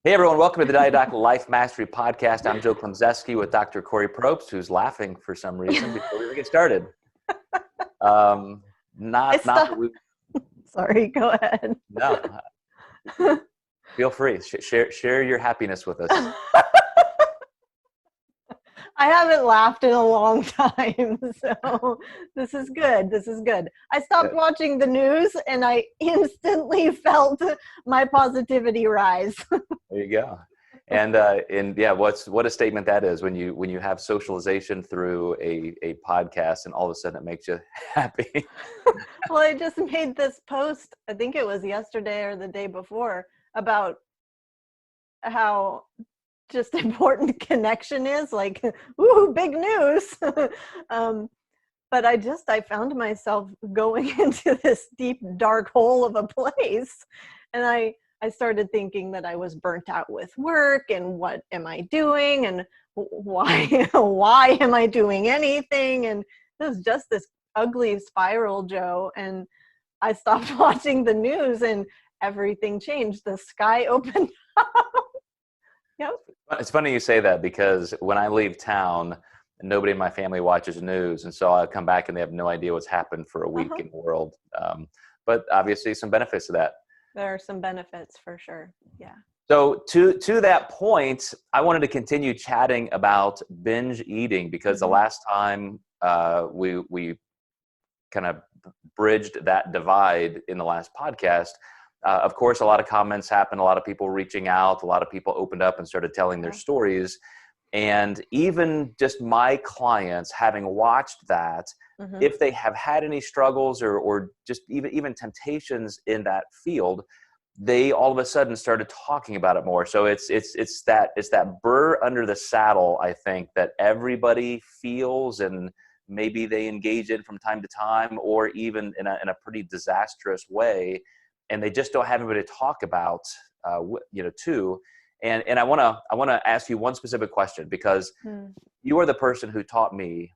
Hey everyone, welcome to the Diet Doc Life Mastery Podcast. I'm Joe Klemczewski with Dr. Kori Propst, who's laughing for some reason before we even get started. Not that we. Sorry, go ahead. No, feel free. Share your happiness with us. I haven't laughed in a long time, so this is good. This is good. I stopped watching the news and I instantly felt my positivity rise. There you go. And yeah, what a statement that is when you have socialization through a podcast and all of a sudden it makes you happy. Well, I just made this post, I think it was yesterday or the day before, about how just important connection is, like, ooh, big news. But I found myself going into this deep, dark hole of a place. And I started thinking that I was burnt out with work and what am I doing and why am I doing anything? And it was just this ugly spiral, Joe. And I stopped watching the news and everything changed. The sky opened up. Yep. It's funny you say that because when I leave town, nobody in my family watches news. And so I come back and they have no idea what's happened for a week in the world. But obviously some benefits to that. There are some benefits for sure. Yeah. So to that point, I wanted to continue chatting about binge eating because the last time we kind of bridged that divide in the last podcast, of course, a lot of comments happened, a lot of people reaching out, a lot of people opened up and started telling their stories. And even just my clients having watched that, if they have had any struggles or just even temptations in that field, they all of a sudden started talking about it more. So it's that burr under the saddle, I think, that everybody feels and maybe they engage in from time to time, or even in a pretty disastrous way. And they just don't have anybody to talk about, too. And I want to ask you one specific question because you are the person who taught me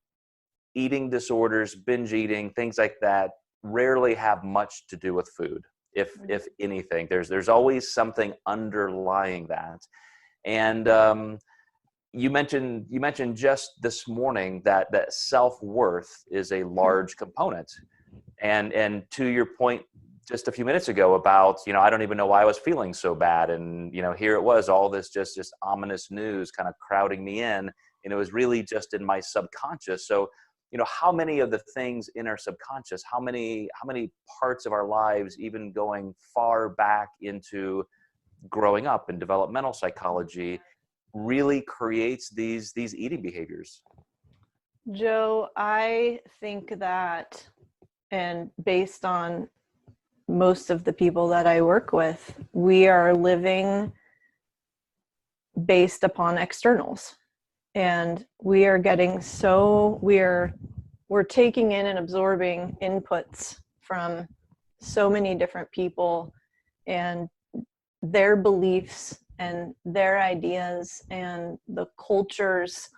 eating disorders, binge eating, things like that rarely have much to do with food. If anything, there's always something underlying that. And you mentioned just this morning that self-worth is a large component. And to your point just a few minutes ago about, I don't even know why I was feeling so bad. And, here it was, all this just ominous news kind of crowding me in. And it was really just in my subconscious. So, how many of the things in our subconscious, how many parts of our lives, even going far back into growing up in developmental psychology, really creates these eating behaviors? Joe, I think that, and based on most of the people that I work with, we are living based upon externals. And we are getting we're taking in and absorbing inputs from so many different people and their beliefs and their ideas and the culture's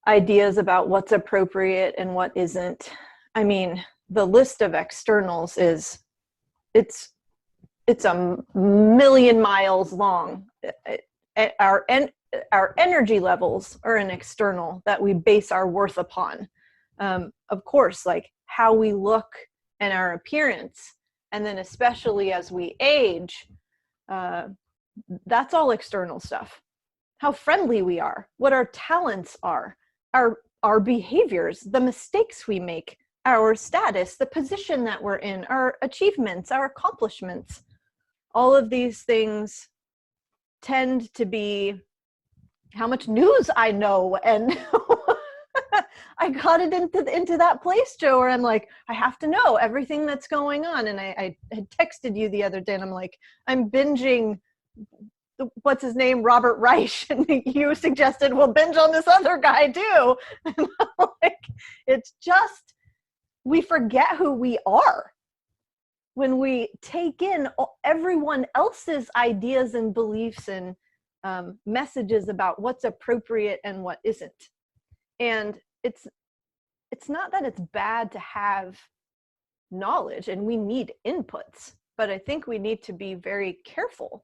ideas about what's appropriate and what isn't. I mean, the list of externals it's a million miles long. Our energy levels are an external that we base our worth upon. Of course, like how we look and our appearance, and then especially as we age, that's all external stuff. How friendly we are, what our talents are, our behaviors, the mistakes we make, our status, the position that we're in, our achievements, our accomplishments. All of these things tend to be how much news I know. And I got it into that place, Joe, where I'm like, I have to know everything that's going on. And I had texted you the other day and I'm like, I'm binging, what's his name, Robert Reich. And you suggested, well, binge on this other guy too. And I'm like, it's just, we forget who we are when we take in everyone else's ideas and beliefs and messages about what's appropriate and what isn't. And it's not that it's bad to have knowledge and we need inputs, but I think we need to be very careful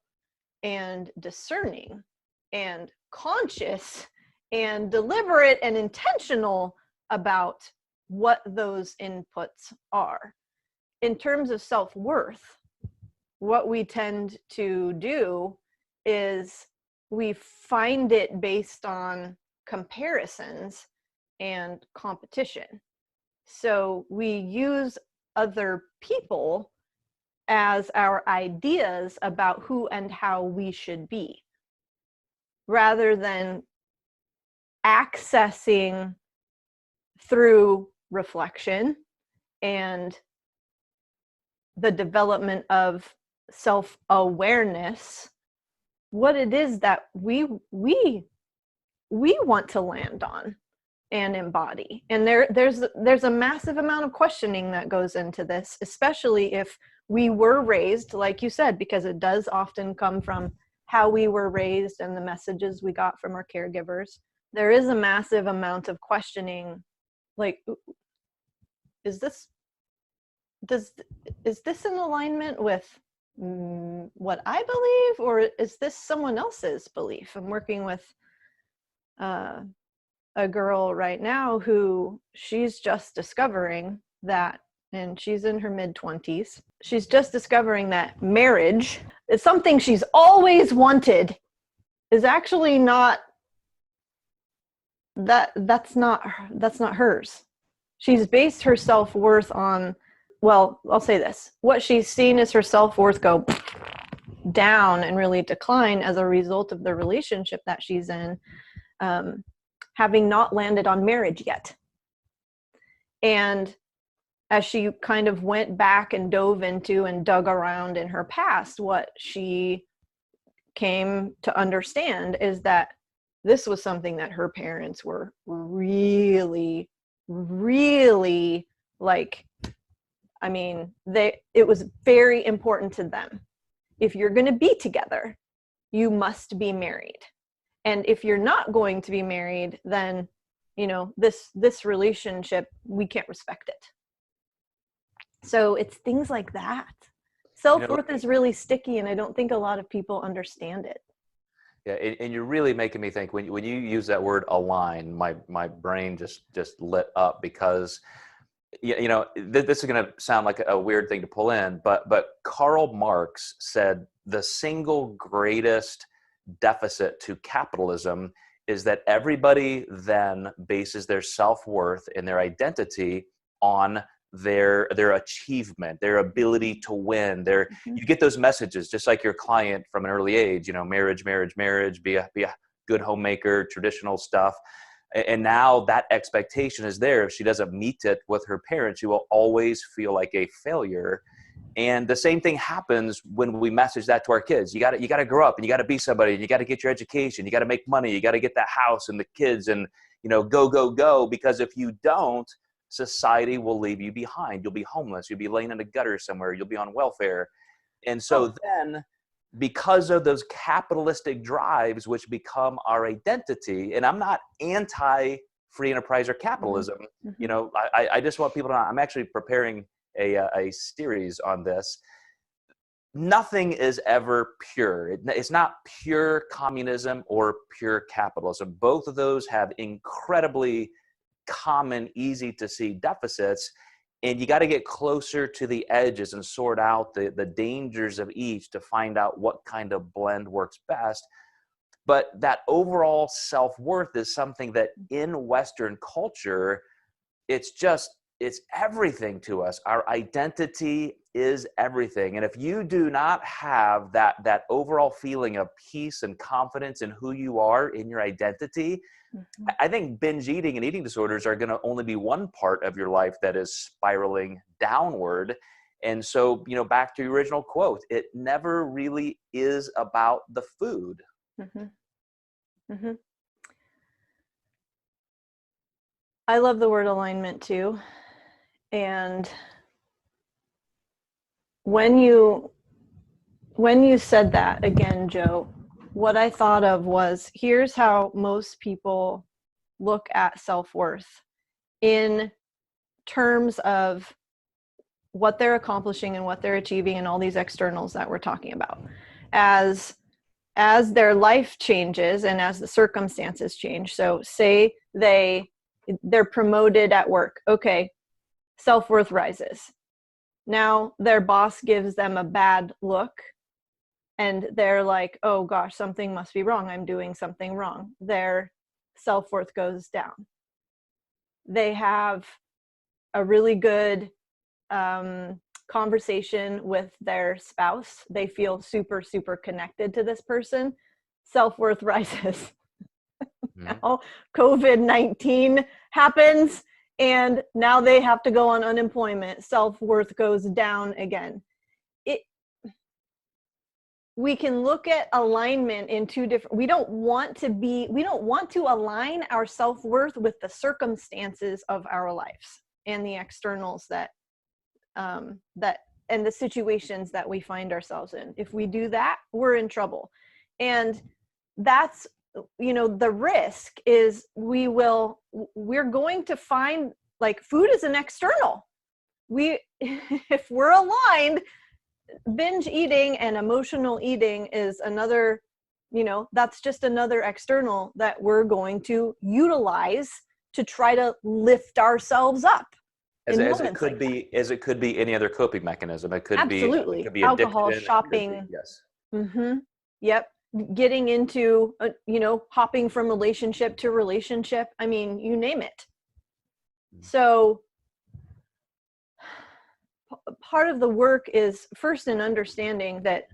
and discerning and conscious and deliberate and intentional about what those inputs are. In terms of self-worth, what we tend to do is we find it based on comparisons and competition. So we use other people as our ideas about who and how we should be, rather than accessing through reflection and the development of self-awareness what it is that we want to land on and embody. And there's a massive amount of questioning that goes into this, especially if we were raised, like you said, because it does often come from how we were raised and the messages we got from our caregivers. There is a massive amount of questioning, like, is this in alignment with what I believe, or is this someone else's belief? I'm working with a girl right now who she's just discovering that, and she's in her mid-20s. She's just discovering that marriage is something she's always wanted, is actually not that's not hers. She's based her self-worth on, well, I'll say this, what she's seen is her self-worth go down and really decline as a result of the relationship that she's in, having not landed on marriage yet. And as she kind of went back and dove into and dug around in her past, what she came to understand is that this was something that her parents were really, really, like, I mean, it was very important to them. If you're going to be together, you must be married. And if you're not going to be married, then, you know, this relationship, we can't respect it. So it's things like that. Self-worth is really sticky, and I don't think a lot of people understand it. Yeah, and you're really making me think, when you use that word align, my brain just lit up, because you know, this is going to sound like a weird thing to pull in, but Karl Marx said the single greatest deficit to capitalism is that everybody then bases their self-worth and their identity on their achievement, their ability to win. You get those messages just like your client from an early age, you know, marriage, be a good homemaker, traditional stuff. And now that expectation is there. If she doesn't meet it with her parents, she will always feel like a failure. And the same thing happens when we message that to our kids. You got to grow up, and you got to be somebody, and you got to get your education. You got to make money. You got to get that house and the kids, and, you know, go. Because if you don't, society will leave you behind. You'll be homeless. You'll be laying in a gutter somewhere. You'll be on welfare. And so then, because of those capitalistic drives, which become our identity, and I'm not anti free enterprise or capitalism, you know, I just want people to know, I'm actually preparing a series on this. Nothing is ever pure. It's not pure communism or pure capitalism. Both of those have incredibly common, easy to see deficits. And you got to get closer to the edges and sort out the dangers of each to find out what kind of blend works best. But that overall self-worth is something that in Western culture, it's everything to us. Our identity is everything. And if you do not have that overall feeling of peace and confidence in who you are in your identity, I think binge eating and eating disorders are going to only be one part of your life that is spiraling downward. And so, you know, back to your original quote, it never really is about the food. I love the word alignment too. And when you said that again, Joe, what I thought of was, here's how most people look at self-worth in terms of what they're accomplishing and what they're achieving and all these externals that we're talking about, as as their life changes and as the circumstances change, so say they're promoted at work, okay, self-worth rises. Now their boss gives them a bad look and they're like, oh gosh, something must be wrong. I'm doing something wrong. Their self-worth goes down. They have a really good conversation with their spouse. They feel super, super connected to this person. Self-worth rises. Now COVID-19 happens and now they have to go on unemployment. Self-worth goes down again. We can look at alignment in two different, we don't want to align our self-worth with the circumstances of our lives and the externals and the situations that we find ourselves in. If we do that, we're in trouble. And that's, the risk is we're going to find, like, food is an external. If we're aligned, binge eating and emotional eating is another, that's just another external that we're going to utilize to try to lift ourselves up. As it could be any other coping mechanism. It could Absolutely. It could be alcohol, addiction, shopping. Yes. Mm-hmm. Yep. Getting into, hopping from relationship to relationship. I mean, you name it. So part of the work is first in understanding that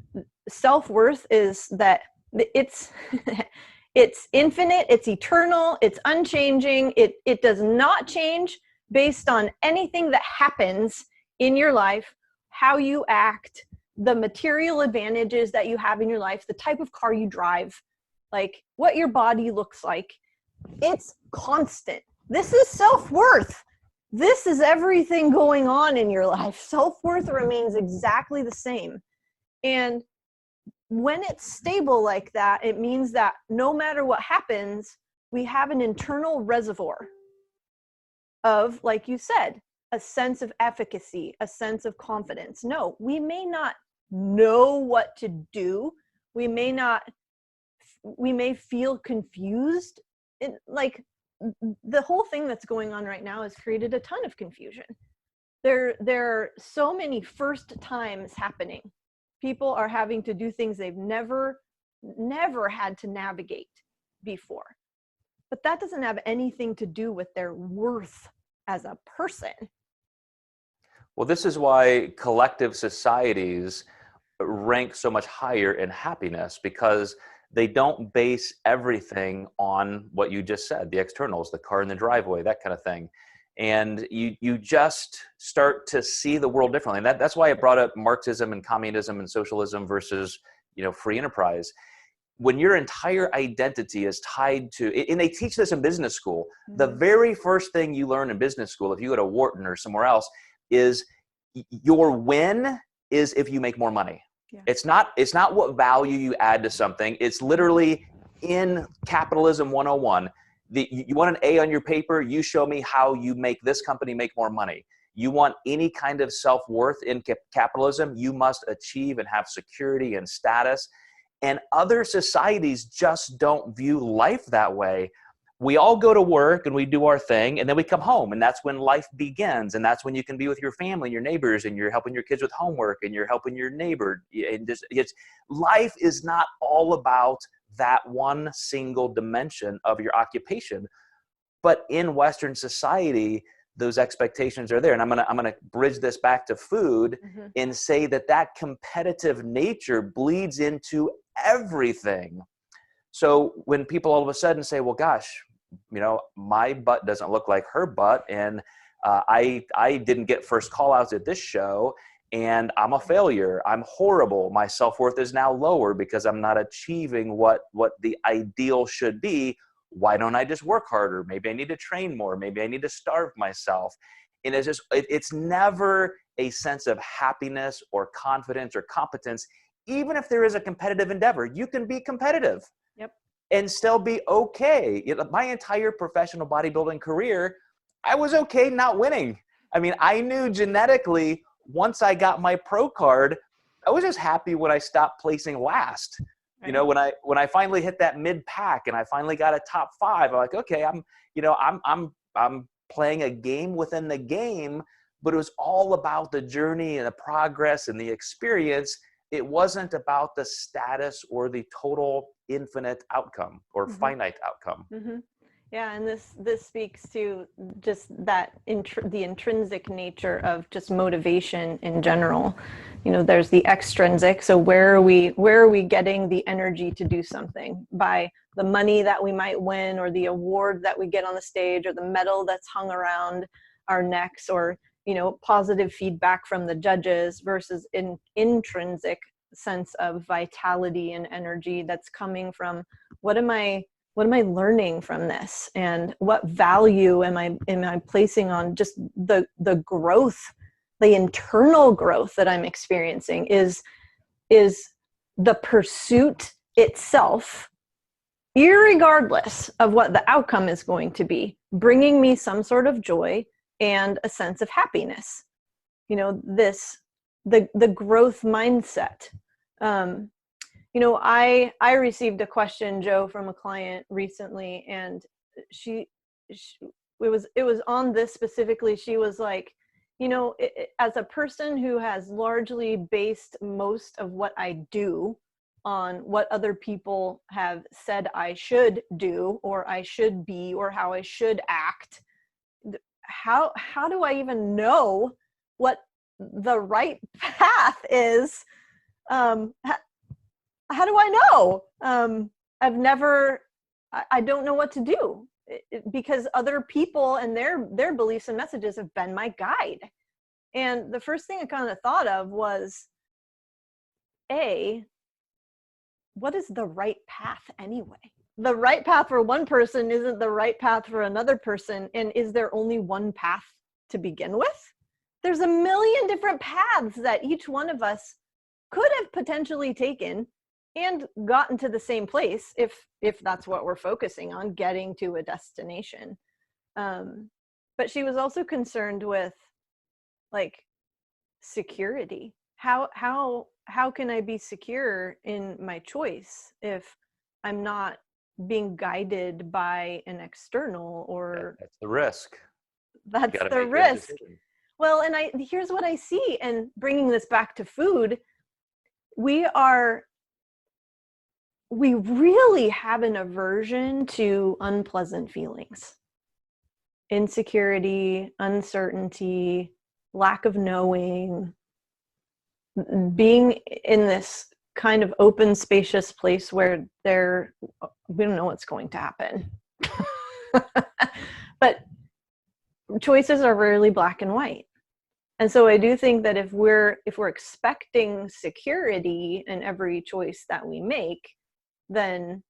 self-worth is that it's it's infinite, it's eternal, it's unchanging. It does not change based on anything that happens in your life, how you act, the material advantages that you have in your life, the type of car you drive, like what your body looks like. It's constant. This is self-worth. This is everything going on in your life. Self-worth remains exactly the same. And when it's stable like that, it means that no matter what happens, we have an internal reservoir of, like you said, a sense of efficacy, a sense of confidence. No, we may not know what to do. We may feel confused. The whole thing that's going on right now has created a ton of confusion. There are so many first times happening. People are having to do things they've never had to navigate before. But that doesn't have anything to do with their worth as a person. Well, this is why collective societies rank so much higher in happiness, because they don't base everything on what you just said, the externals, the car in the driveway, that kind of thing. And you just start to see the world differently. And that's why I brought up Marxism and communism and socialism versus, free enterprise. When your entire identity is tied to, and they teach this in business school, the very first thing you learn in business school, if you go to Wharton or somewhere else, is your win is if you make more money. Yeah. It's not what value you add to something. It's literally in capitalism 101. You want an A on your paper, you show me how you make this company make more money. You want any kind of self-worth in capitalism, you must achieve and have security and status. And other societies just don't view life that way. We all go to work and we do our thing, and then we come home, and that's when life begins. And that's when you can be with your family, your neighbors, and you're helping your kids with homework, and you're helping your neighbor. And life is not all about that one single dimension of your occupation. But in Western society, those expectations are there. And I'm gonna bridge this back to food and say that competitive nature bleeds into everything. So when people all of a sudden say, well, gosh, my butt doesn't look like her butt, and I didn't get first call outs at this show, and I'm a failure, I'm horrible, my self-worth is now lower because I'm not achieving what the ideal should be. Why don't I just work harder? Maybe I need to train more. Maybe I need to starve myself. And it's never a sense of happiness or confidence or competence. Even if there is a competitive endeavor, you can be competitive. Yep. And still be okay. My entire professional bodybuilding career, I was okay not winning. I mean, I knew genetically, once I got my pro card, I was just happy when I stopped placing last. You know, when I finally hit that mid pack and I finally got a top 5, I'm like, okay, I'm playing a game within the game, but it was all about the journey and the progress and the experience. It wasn't about the status or the total infinite outcome or finite outcome. Yeah, and this speaks to just that the intrinsic nature of just motivation in general. You know, there's the extrinsic. So where are we getting the energy to do something? By the money that we might win, or the award that we get on the stage, or the medal that's hung around our necks, or, you know, positive feedback from the judges, versus an intrinsic sense of vitality and energy that's coming from what am I learning from this, and what value am I placing on just the growth, the internal growth that I'm experiencing. Is the pursuit itself, irregardless of what the outcome is going to be, bringing me some sort of joy and a sense of happiness. You know, the growth mindset. You know, I received a question, Joe, from a client recently, and it was on this specifically. She was like, you know, as a person who has largely based most of what I do on what other people have said I should do, or I should be, or how I should act, how do I even know what the right path is? How do I know? I don't know what to do, because other people and their beliefs and messages have been my guide. And the first thing I kind of thought of was, what is the right path anyway? The right path for one person isn't the right path for another person. And is there only one path to begin with? There's a million different paths that each one of us could have potentially taken and gotten to the same place, if that's what we're focusing on, getting to a destination. But she was also concerned with, like, security. How can I be secure in my choice if I'm not being guided by an external? Or That's the risk. That's the risk. Well, and here's what I see, and bringing this back to food, we really have an aversion to unpleasant feelings. Insecurity, uncertainty, lack of knowing, being in this kind of open, spacious place where we don't know what's going to happen. But choices are rarely black and white. And so I do think that if we're expecting security in every choice that we make, then,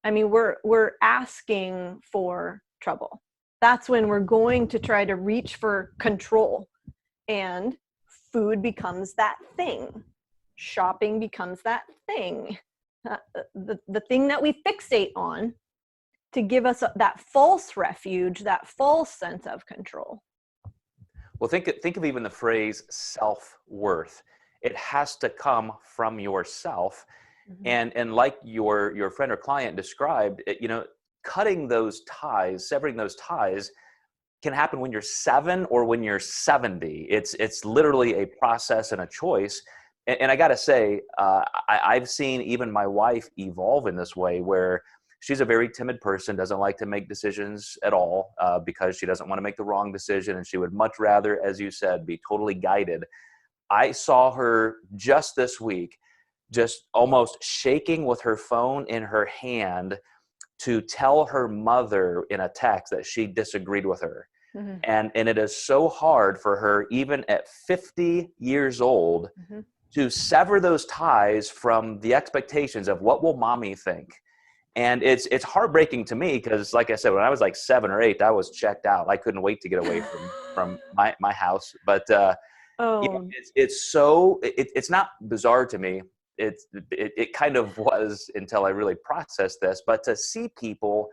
I mean, we're asking for trouble. That's when we're going to try to reach for control, and food becomes that thing. Shopping becomes that thing, the thing that we fixate on to give us that false refuge, that false sense of control. Well, think of even the phrase self-worth. It has to come from yourself. And like your friend or client described, you know, cutting those ties, severing those ties can happen when you're 7 or when you're 70. It's literally a process and a choice. And I got to say, I've seen even my wife evolve in this way, where she's a very timid person, doesn't like to make decisions at all, because she doesn't want to make the wrong decision. And she would much rather, as you said, be totally guided. I saw her just this week, just almost shaking with her phone in her hand to tell her mother in a text that she disagreed with her. And it is so hard for her, even at 50 years old, to sever those ties from the expectations of what will mommy think. And it's heartbreaking to me, because, like I said, when I was like 7 or 8, I was checked out. I couldn't wait to get away from my house. But you know, it's not bizarre to me. It kind of was until I really processed this. But to see people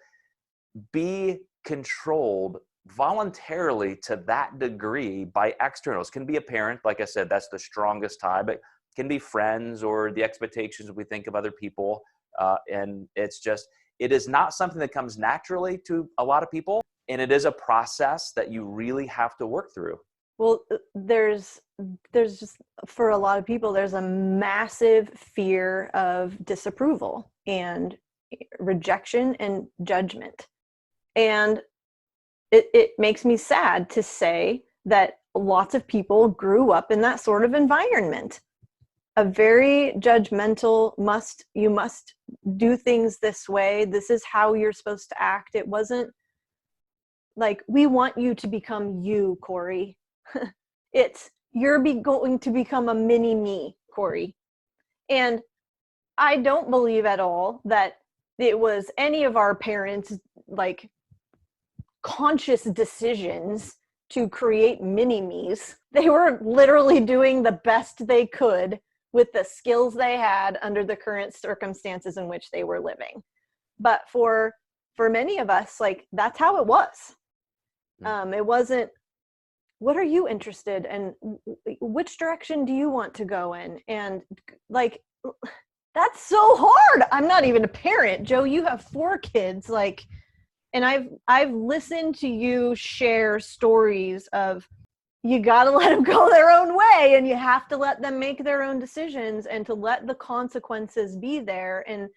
be controlled voluntarily to that degree by externals, can be a parent, like I said, that's the strongest tie, but can be friends or the expectations we think of other people, And it is not something that comes naturally to a lot of people. And it is a process that you really have to work through. Well, there's just, for a lot of people, there's a massive fear of disapproval and rejection and judgment. And it makes me sad to say that lots of people grew up in that sort of environment. A very judgmental, you must do things this way. This is how you're supposed to act. It wasn't like, we want you to become you, Kori. It's, you're going to become a mini me, Kori. And I don't believe at all that it was any of our parents' like conscious decisions to create mini me's. They were literally doing the best they could with the skills they had under the current circumstances in which they were living. But for many of us, like, that's how it was. It wasn't, what are you interested in? Which direction do you want to go in? And like, that's so hard. I'm not even a parent. Joe, you have 4 kids, like, and I've listened to you share stories of, you got to let them go their own way, and you have to let them make their own decisions, and to let the consequences be there. And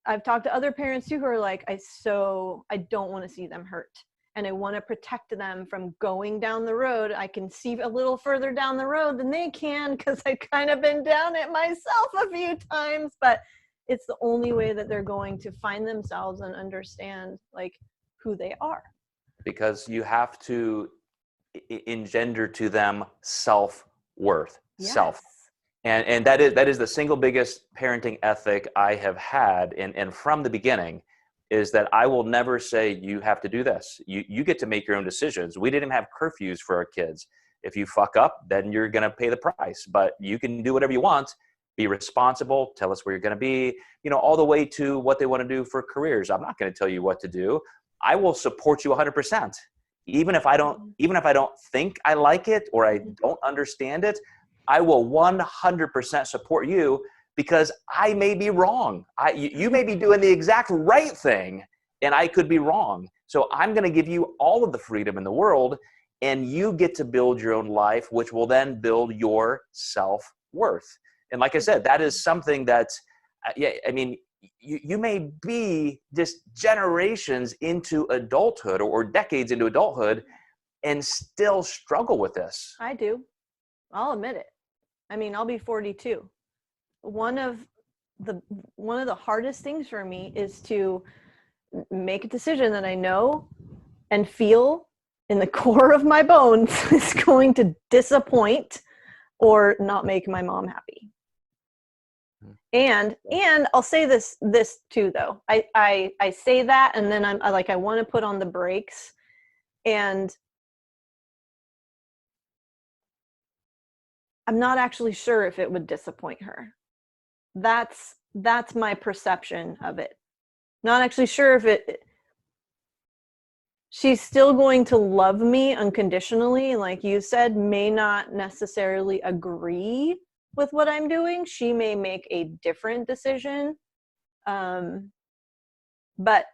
I've talked to other parents too who are like, I don't want to see them hurt, and I want to protect them from going down the road. I can see a little further down the road than they can, because I've kind of been down it myself a few times, but it's the only way that they're going to find themselves and understand like who they are. Because you have to engender to them self-worth. Yes. Self. And that is the single biggest parenting ethic I have had. And from the beginning is that I will never say, you have to do this. You get to make your own decisions. We didn't have curfews for our kids. If you fuck up, then you're going to pay the price, but you can do whatever you want. Be responsible, tell us where you're going to be, all the way to what they want to do for careers. I'm not going to tell you what to do. I will support you 100%. Even if I don't think I like it or I don't understand it, I will 100% support you, because I may be wrong. You may be doing the exact right thing and I could be wrong. So I'm going to give you all of the freedom in the world, and you get to build your own life, which will then build your self-worth. And like I said, that is something that, you may be just generations into adulthood or decades into adulthood and still struggle with this. I do. I'll admit it. I'll be 42. One of the hardest things for me is to make a decision that I know and feel in the core of my bones is going to disappoint or not make my mom happy. And I'll say this too, though. I say that, and then I want to put on the brakes, and I'm not actually sure if it would disappoint her. That's my perception of it. Not actually sure if she's still going to love me unconditionally, like you said, may not necessarily agree with what I'm doing. She may make a different decision. But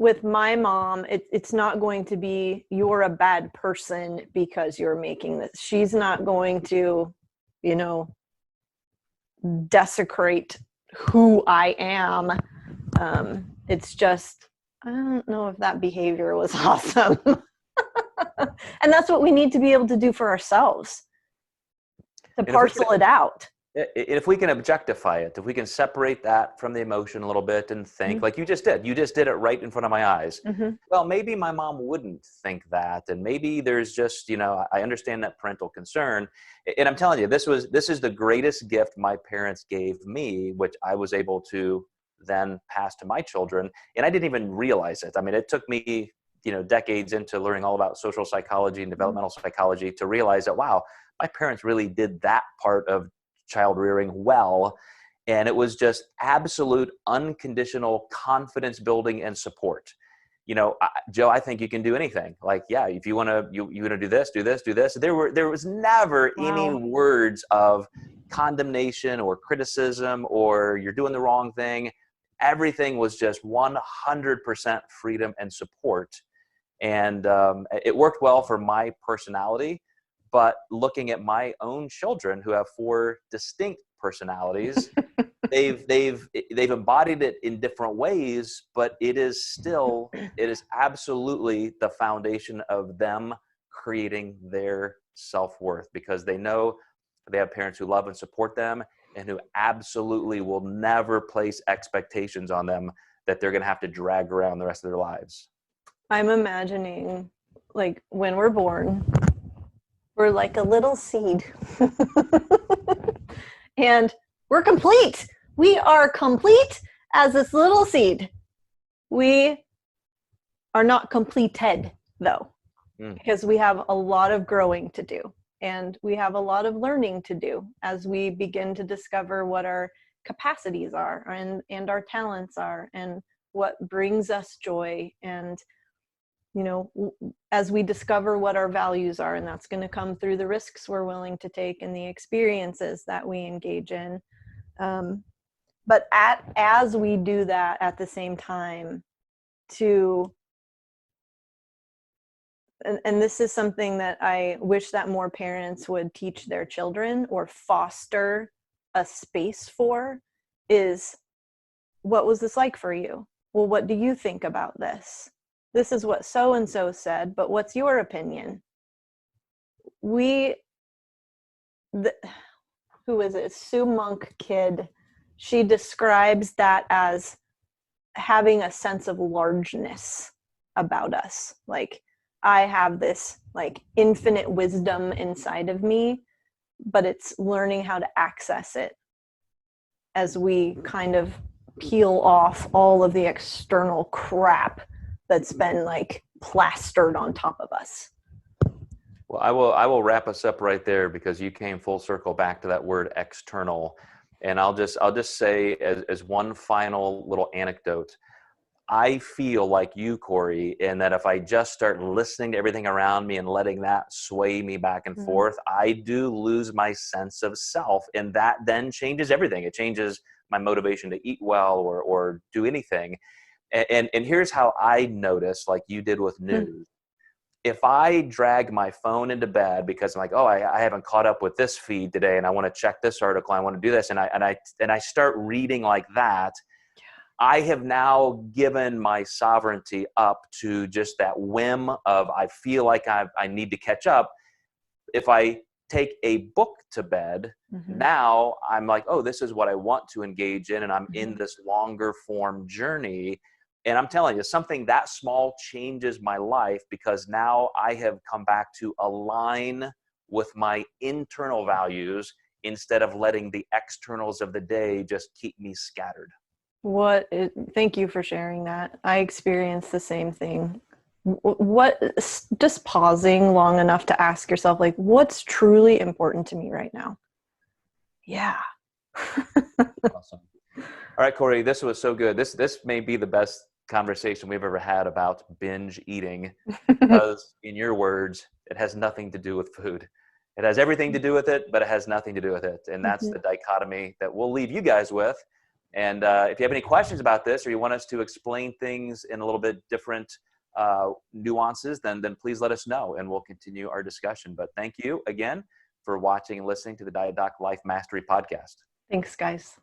with my mom, it's not going to be, you're a bad person because you're making this. She's not going to, desecrate who I am. It's just, I don't know if that behavior was awesome. And that's what we need to be able to do for ourselves, to parcel it out. If we can objectify it, if we can separate that from the emotion a little bit and think, like you just did it right in front of my eyes. Well, maybe my mom wouldn't think that. And maybe there's just, I understand that parental concern. And I'm telling you, this is the greatest gift my parents gave me, which I was able to then pass to my children. And I didn't even realize it. It took me, decades into learning all about social psychology and developmental psychology to realize that, wow, my parents really did that part of child rearing well. And it was just absolute unconditional confidence building and support. Joe, I think you can do anything. Like, yeah, if you want to, you want to do this, do this, do this. There was never any words of, condemnation or criticism or you're doing the wrong thing. Everything was just 100% freedom and support. And it worked well for my personality. But looking at my own children who have 4 distinct personalities, they've embodied it in different ways, but it is absolutely the foundation of them creating their self-worth, because they know they have parents who love and support them and who absolutely will never place expectations on them that they're going to have to drag around the rest of their lives. I'm imagining, like, when we're born, we're like a little seed. And we're complete. We are complete as this little seed. We are not completed, though, because we have a lot of growing to do. And we have a lot of learning to do as we begin to discover what our capacities are and our talents are and what brings us joy. And, you know, as we discover what our values are, and that's going to come through the risks we're willing to take and the experiences that we engage in. But as we do that at the same time, and this is something that I wish that more parents would teach their children or foster a space for, is, what was this like for you? Well, what do you think about this? This is what so-and-so said, but what's your opinion? Who is it? Sue Monk Kid. She describes that as having a sense of largeness about us. Like, I have this like infinite wisdom inside of me, but it's learning how to access it as we kind of peel off all of the external crap that's been like plastered on top of us. Well, I will wrap us up right there, because you came full circle back to that word external. And I'll just say as one final little anecdote, I feel like you, Kori, in that if I just start listening to everything around me and letting that sway me back and forth, I do lose my sense of self. And that then changes everything. It changes my motivation to eat well or do anything. And here's how I notice, like you did with news. If I drag my phone into bed because I'm like, oh, I haven't caught up with this feed today and I want to check this article, I want to do this, and I start reading like that, I have now given my sovereignty up to just that whim of, I feel like I need to catch up. If I take a book to bed, now I'm like, oh, this is what I want to engage in, and I'm in this longer form journey. And I'm telling you, something that small changes my life, because now I have come back to align with my internal values instead of letting the externals of the day just keep me scattered. Thank you for sharing that. I experienced the same thing. Just pausing long enough to ask yourself, like, what's truly important to me right now? Yeah. Awesome. All right, Kori, this was so good. This may be the best conversation we've ever had about binge eating, because in your words, it has nothing to do with food. It has everything to do with it, but it has nothing to do with it. And that's the dichotomy that we'll leave you guys with. And if you have any questions about this, or you want us to explain things in a little bit different nuances, then please let us know and we'll continue our discussion. But thank you again for watching and listening to the Diet Doc Life Mastery Podcast. Thanks, guys.